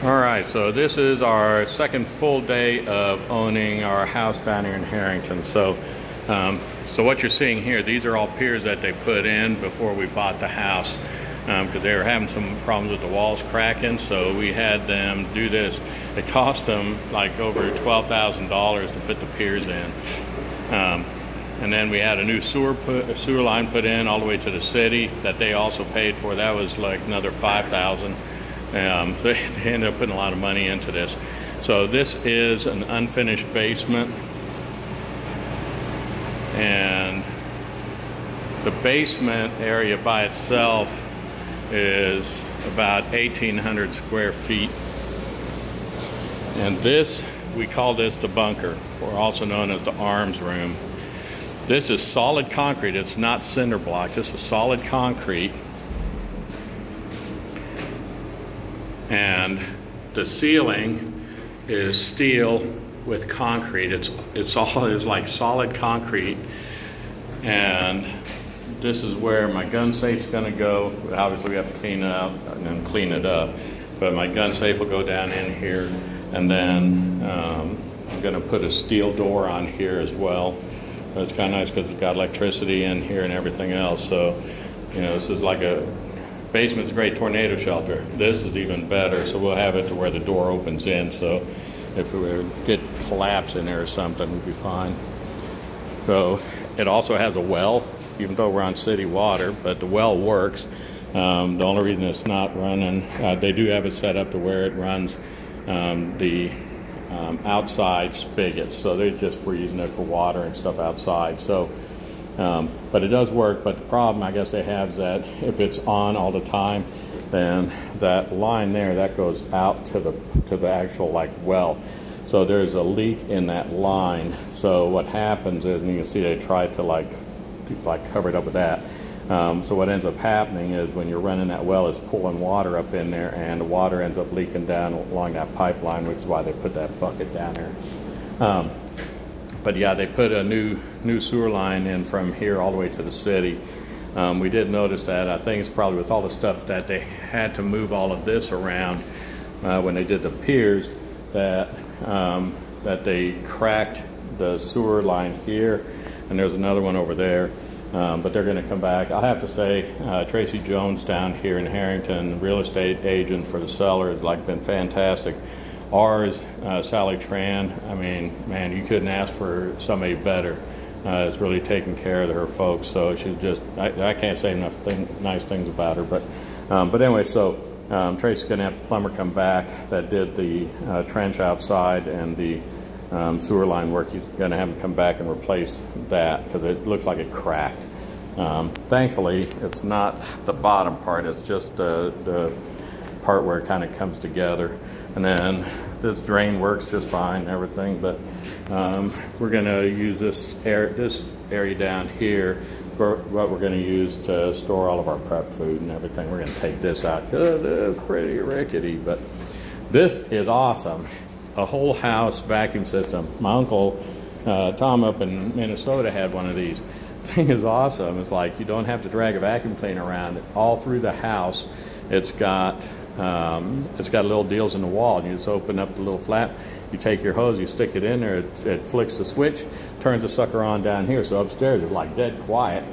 All right, so this is our second full day of owning our house down here in Harrington. So what you're seeing here, these are all piers that they put in before we bought the house, because they were having some problems with the walls cracking. So we had them do this. It cost them like over $12,000 to put the piers in. And then we had a new sewer line put in all the way to the city that they also paid for. That was like another $5,000. So they ended up putting a lot of money into this. So this is an unfinished basement, and the basement area by itself is about 1,800 square feet. And this, we call this the bunker, or also known as the arms room. This is solid concrete. It's not cinder block. This is solid concrete. And the ceiling is steel with concrete. It's all is like solid concrete. And this is where my gun safe's gonna go. Obviously we have to clean it out and then clean it up. But my gun safe will go down in here. And then I'm gonna put a steel door on here as well. But it's kind of nice because it's got electricity in here and everything else. So, you know, this is like a basement's a great tornado shelter. This is even better, so we'll have it to where the door opens in, so if we were to get collapse in there or something, we'd be fine. So it also has a well, even though we're on city water, but the well works. The only reason it's not running, they do have it set up to where it runs the outside spigots, so we're using it for water and stuff outside. So but it does work. But the problem I guess they have is that if it's on all the time, then that line there that goes out to the actual like well. So there's a leak in that line. So what happens is, and you can see they try to like cover it up with that. So what ends up happening is when you're running that well, is pulling water up in there, and the water ends up leaking down along that pipeline, which is why they put that bucket down there. But yeah, they put a new sewer line in from here all the way to the city. We did notice that. I think it's probably with all the stuff that they had to move all of this around when they did the piers, that they cracked the sewer line here, and there's another one over there. But they're going to come back. I have to say, Tracy Jones down here in Harrington, real estate agent for the seller, has like been fantastic. Ours, Sally Tran, I mean, man, you couldn't ask for somebody better. Is really taking care of her folks. So she's just, I can't say enough nice things about her. But anyway, so Tracy's gonna have a plumber come back that did the trench outside and the sewer line work. He's gonna have him come back and replace that because it looks like it cracked. Thankfully, it's not the bottom part, it's just the part where it kind of comes together. And then this drain works just fine and everything, but we're gonna use this area down here for what we're gonna use to store all of our prep food and everything. We're gonna take this out because it's pretty rickety, but this is awesome. A whole house vacuum system. My uncle, Tom up in Minnesota, had one of these. The thing is awesome. It's like you don't have to drag a vacuum cleaner around all through the house. It's got little deals in the wall, and you just open up the little flap, you take your hose, you stick it in there, it flicks the switch, turns the sucker on down here. So upstairs it's like dead quiet.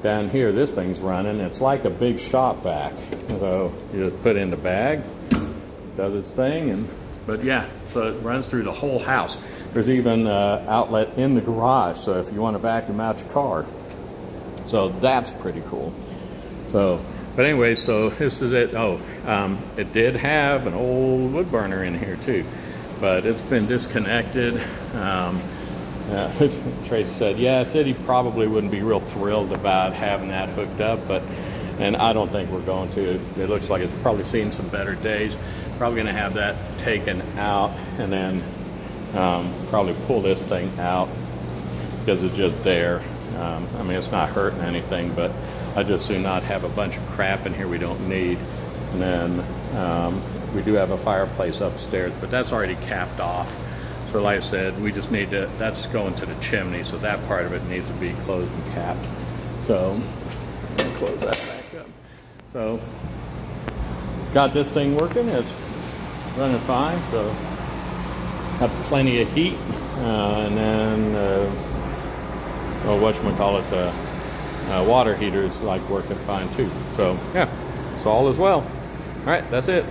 Down here this thing's running. It's like a big shop vac. So you just put it in the bag, does its thing, but yeah, so it runs through the whole house. There's even an outlet in the garage, so if you want to vacuum out your car. So that's pretty cool. So but anyway, so this is it. It did have an old wood burner in here too, but it's been disconnected. Tracy said, yeah, said he probably wouldn't be real thrilled about having that hooked up, and I don't think we're going to. It looks like it's probably seen some better days. Probably gonna have that taken out, and then probably pull this thing out because it's just there. I mean, it's not hurting anything, but I just do not have a bunch of crap in here we don't need. And then we do have a fireplace upstairs, but that's already capped off. So like I said, we just need to, that's going to the chimney, so that part of it needs to be closed and capped. So I'll close that back up. So got this thing working. It's running fine, so have plenty of heat, and then whatchamacallit, water heaters like working fine too. So yeah, so all is well. All right, that's it.